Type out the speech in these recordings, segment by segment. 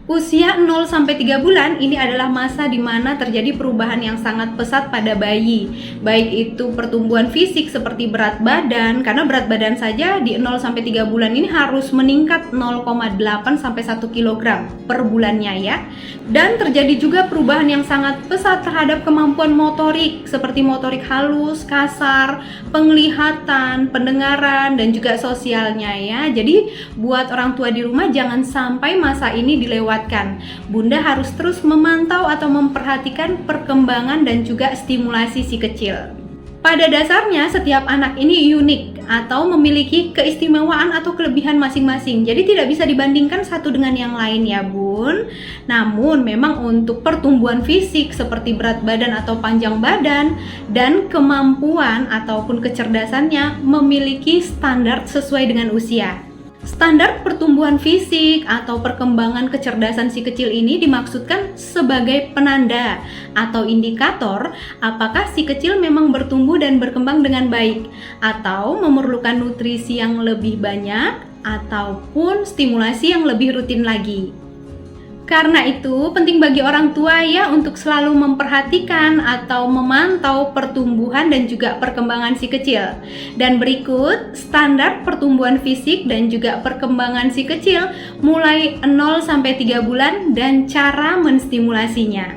Usia 0-3 bulan ini adalah masa di mana terjadi perubahan yang sangat pesat pada bayi. Baik itu pertumbuhan fisik seperti berat badan, karena berat badan saja di 0-3 bulan ini harus meningkat 0,8 sampai 1 kg per bulannya ya. Dan terjadi juga perubahan yang sangat pesat terhadap kemampuan motorik seperti motorik halus, kasar, penglihatan, pendengaran, dan juga sosialnya ya. Jadi buat orang tua di rumah jangan sampai masa ini dilewatkan. Bunda harus terus memantau atau memperhatikan perkembangan dan juga stimulasi si kecil. Pada dasarnya setiap anak ini unik atau memiliki keistimewaan atau kelebihan masing-masing. Jadi tidak bisa dibandingkan satu dengan yang lain ya Bun. Namun memang untuk pertumbuhan fisik seperti berat badan atau panjang badan dan kemampuan ataupun kecerdasannya memiliki standar sesuai dengan usia. Standar pertumbuhan fisik atau perkembangan kecerdasan si kecil ini dimaksudkan sebagai penanda atau indikator apakah si kecil memang bertumbuh dan berkembang dengan baik atau memerlukan nutrisi yang lebih banyak ataupun stimulasi yang lebih rutin lagi. Karena itu penting bagi orang tua ya untuk selalu memperhatikan atau memantau pertumbuhan dan juga perkembangan si kecil. Dan berikut standar pertumbuhan fisik dan juga perkembangan si kecil mulai 0-3 bulan dan cara menstimulasinya.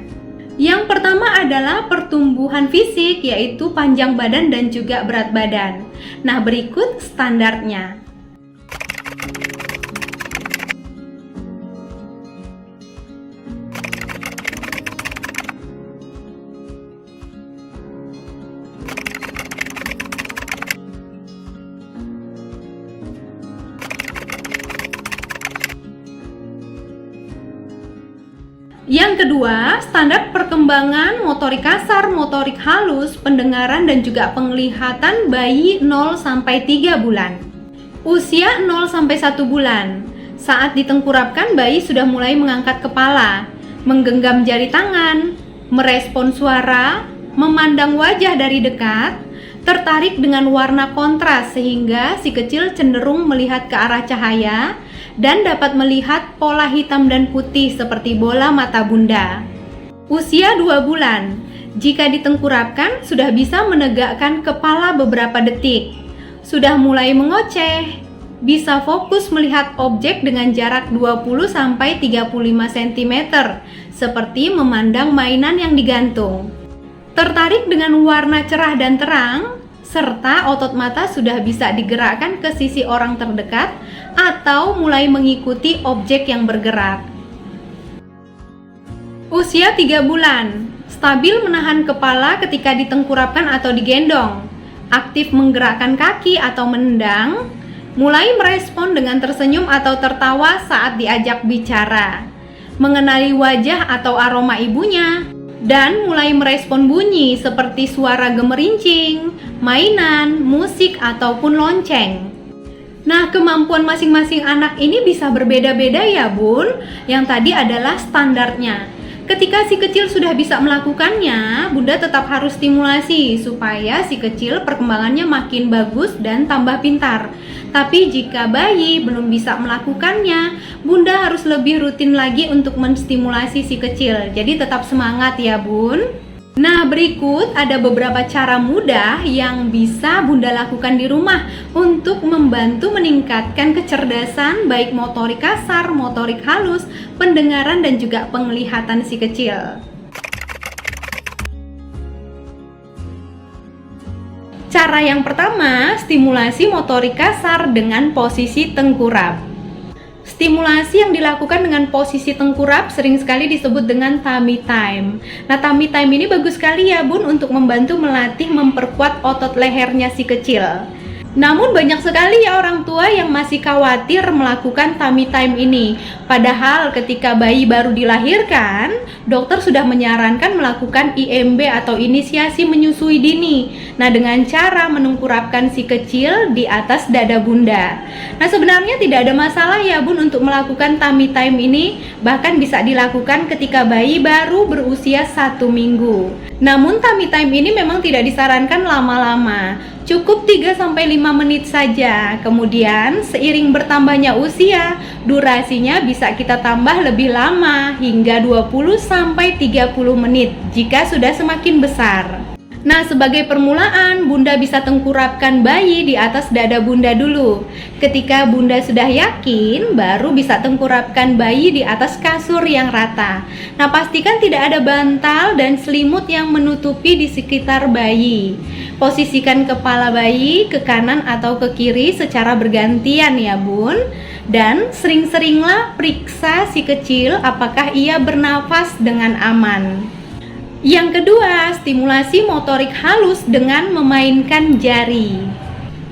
Yang pertama adalah pertumbuhan fisik, yaitu panjang badan dan juga berat badan. Nah, berikut standarnya. Yang kedua, standar perkembangan motorik kasar, motorik halus, pendengaran dan juga penglihatan bayi 0-3 bulan. Usia 0-1 bulan. Saat ditengkurapkan, bayi sudah mulai mengangkat kepala, menggenggam jari tangan, merespon suara, memandang wajah dari dekat, tertarik dengan warna kontras sehingga si kecil cenderung melihat ke arah cahaya dan dapat melihat pola hitam dan putih seperti bola mata bunda. Usia 2 bulan, jika ditengkurapkan sudah bisa menegakkan kepala beberapa detik, sudah mulai mengoceh, bisa fokus melihat objek dengan jarak 20-35 cm, seperti memandang mainan yang digantung. Tertarik dengan warna cerah dan terang, serta otot mata sudah bisa digerakkan ke sisi orang terdekat atau mulai mengikuti objek yang bergerak. Usia 3 bulan, stabil menahan kepala ketika ditengkurapkan atau digendong, aktif menggerakkan kaki atau menendang, mulai merespon dengan tersenyum atau tertawa saat diajak bicara, mengenali wajah atau aroma ibunya, dan mulai merespon bunyi seperti suara gemerincing, mainan, musik, ataupun lonceng. Nah, kemampuan masing-masing anak ini bisa berbeda-beda ya Bun. Yang tadi adalah standarnya. Ketika si kecil sudah bisa melakukannya, Bunda tetap harus stimulasi supaya si kecil perkembangannya makin bagus dan tambah pintar. Tapi jika bayi belum bisa melakukannya, Bunda harus lebih rutin lagi untuk menstimulasi si kecil. Jadi tetap semangat ya Bun. Nah, berikut ada beberapa cara mudah yang bisa Bunda lakukan di rumah untuk membantu meningkatkan kecerdasan baik motorik kasar, motorik halus, pendengaran dan juga penglihatan si kecil. Cara yang pertama, stimulasi motorik kasar dengan posisi tengkurap. Stimulasi yang dilakukan dengan posisi tengkurap sering sekali disebut dengan tummy time. Nah, tummy time ini bagus sekali ya Bun untuk membantu melatih memperkuat otot lehernya si kecil. Namun banyak sekali ya orang tua yang masih khawatir melakukan tummy time ini. Padahal ketika bayi baru dilahirkan, dokter sudah menyarankan melakukan IMB atau inisiasi menyusui dini. Nah, dengan cara menengkurapkan si kecil di atas dada bunda. Nah, sebenarnya tidak ada masalah ya Bun untuk melakukan tummy time ini. Bahkan bisa dilakukan ketika bayi baru berusia 1 minggu. Namun tummy time ini memang tidak disarankan lama-lama. Cukup 3-5 menit saja. Kemudian seiring bertambahnya usia, durasinya bisa kita tambah lebih lama hingga 20-30 menit jika sudah semakin besar. Nah, sebagai permulaan, Bunda bisa tengkurapkan bayi di atas dada Bunda dulu. Ketika Bunda sudah yakin, baru bisa tengkurapkan bayi di atas kasur yang rata. Nah, pastikan tidak ada bantal dan selimut yang menutupi di sekitar bayi. Posisikan kepala bayi ke kanan atau ke kiri secara bergantian ya Bun. Dan sering-seringlah periksa si kecil apakah ia bernafas dengan aman. Yang kedua, stimulasi motorik halus dengan memainkan jari.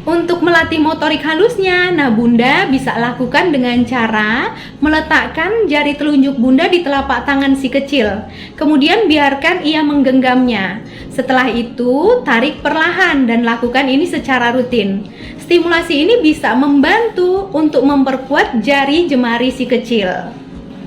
Untuk melatih motorik halusnya, nah Bunda bisa lakukan dengan cara meletakkan jari telunjuk Bunda di telapak tangan si kecil. Kemudian biarkan ia menggenggamnya. Setelah itu, tarik perlahan dan lakukan ini secara rutin. Stimulasi ini bisa membantu untuk memperkuat jari jemari si kecil.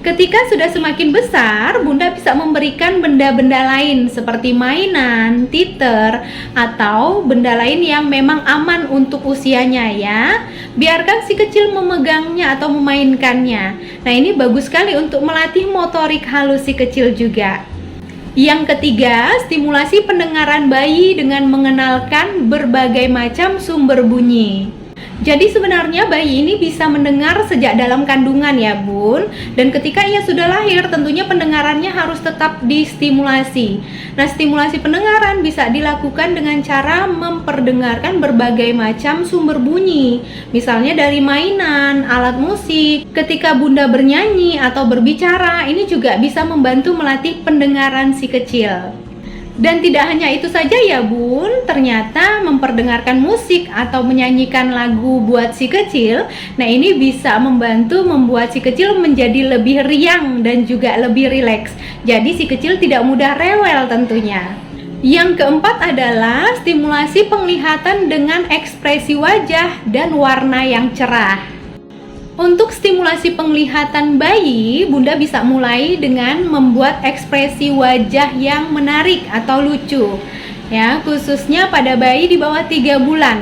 Ketika sudah semakin besar, Bunda bisa memberikan benda-benda lain seperti mainan, titer, atau benda lain yang memang aman untuk usianya ya. Biarkan si kecil memegangnya atau memainkannya. Nah, ini bagus sekali untuk melatih motorik halus si kecil juga. Yang ketiga, stimulasi pendengaran bayi dengan mengenalkan berbagai macam sumber bunyi. Jadi sebenarnya bayi ini bisa mendengar sejak dalam kandungan ya Bun. Dan ketika ia sudah lahir tentunya pendengarannya harus tetap distimulasi. Nah, stimulasi pendengaran bisa dilakukan dengan cara memperdengarkan berbagai macam sumber bunyi. Misalnya dari mainan, alat musik. Ketika Bunda bernyanyi atau berbicara, ini juga bisa membantu melatih pendengaran si kecil. Dan tidak hanya itu saja ya Bun, ternyata memperdengarkan musik atau menyanyikan lagu buat si kecil, nah ini bisa membantu membuat si kecil menjadi lebih riang dan juga lebih rileks. Jadi si kecil tidak mudah rewel tentunya. Yang keempat adalah stimulasi penglihatan dengan ekspresi wajah dan warna yang cerah. Untuk stimulasi penglihatan bayi, Bunda bisa mulai dengan membuat ekspresi wajah yang menarik atau lucu. Ya, khususnya pada bayi di bawah 3 bulan.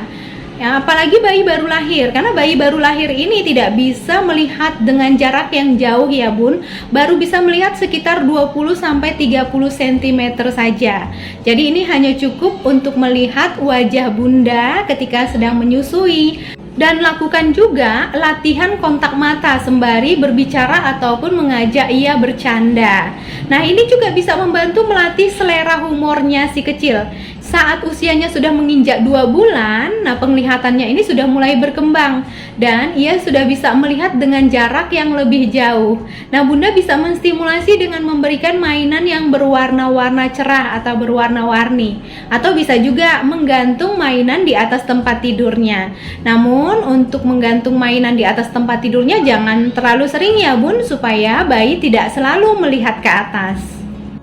Ya, apalagi bayi baru lahir, karena bayi baru lahir ini tidak bisa melihat dengan jarak yang jauh ya Bun, baru bisa melihat sekitar 20-30 cm saja. Jadi ini hanya cukup untuk melihat wajah Bunda ketika sedang menyusui. Dan lakukan juga latihan kontak mata sembari berbicara ataupun mengajak ia bercanda. Nah, ini juga bisa membantu melatih selera humornya si kecil. Saat usianya sudah menginjak 2 bulan, nah penglihatannya ini sudah mulai berkembang dan ia sudah bisa melihat dengan jarak yang lebih jauh. Nah, Bunda bisa menstimulasi dengan memberikan mainan yang berwarna-warna cerah atau berwarna-warni, atau bisa juga menggantung mainan di atas tempat tidurnya. Namun untuk menggantung mainan di atas tempat tidurnya jangan terlalu sering ya Bun, supaya bayi tidak selalu melihat ke atas.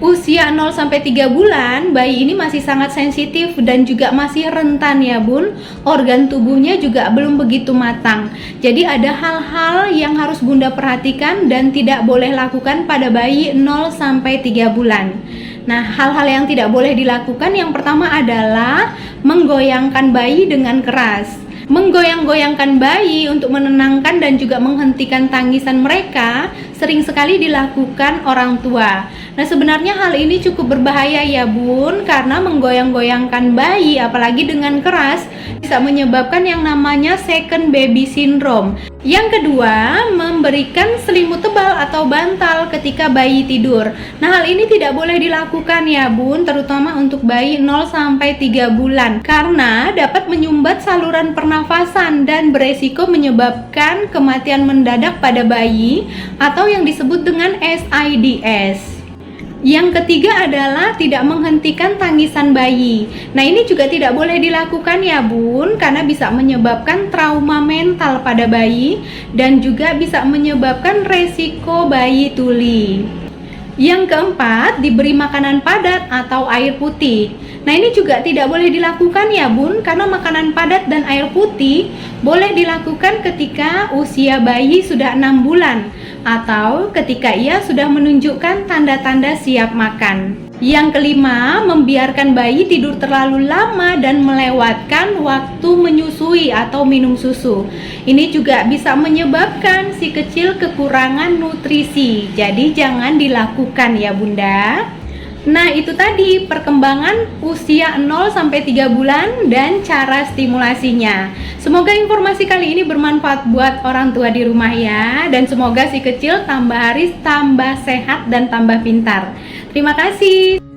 Usia 0-3 bulan, bayi ini masih sangat sensitif dan juga masih rentan ya Bun. Organ tubuhnya juga belum begitu matang. Jadi ada hal-hal yang harus Bunda perhatikan dan tidak boleh lakukan pada bayi 0-3 bulan. Nah, hal-hal yang tidak boleh dilakukan yang pertama adalah menggoyangkan bayi dengan keras. Menggoyang-goyangkan bayi untuk menenangkan dan juga menghentikan tangisan mereka sering sekali dilakukan orang tua. Nah, sebenarnya hal ini cukup berbahaya ya Bun, karena menggoyang-goyangkan bayi apalagi dengan keras bisa menyebabkan yang namanya second baby syndrome. Yang kedua, memberikan selimut tebal atau bantal ketika bayi tidur. Nah, hal ini tidak boleh dilakukan ya Bun, terutama untuk bayi 0-3 bulan, karena dapat menyumbat saluran pernafasan dan beresiko menyebabkan kematian mendadak pada bayi atau yang disebut dengan SIDS. Yang ketiga adalah tidak menghentikan tangisan bayi. Nah, ini juga tidak boleh dilakukan ya Bun, karena bisa menyebabkan trauma mental pada bayi dan juga bisa menyebabkan resiko bayi tuli. Yang keempat, diberi makanan padat atau air putih. Nah, ini juga tidak boleh dilakukan ya Bun, karena makanan padat dan air putih boleh dilakukan ketika usia bayi sudah 6 bulan atau ketika ia sudah menunjukkan tanda-tanda siap makan. Yang kelima, membiarkan bayi tidur terlalu lama dan melewatkan waktu menyusui atau minum susu. Ini juga bisa menyebabkan si kecil kekurangan nutrisi. Jadi jangan dilakukan ya Bunda. Nah, itu tadi perkembangan usia 0 sampai 3 bulan dan cara stimulasinya. Semoga informasi kali ini bermanfaat buat orang tua di rumah ya, dan semoga si kecil tambah hari tambah sehat dan tambah pintar. Terima kasih.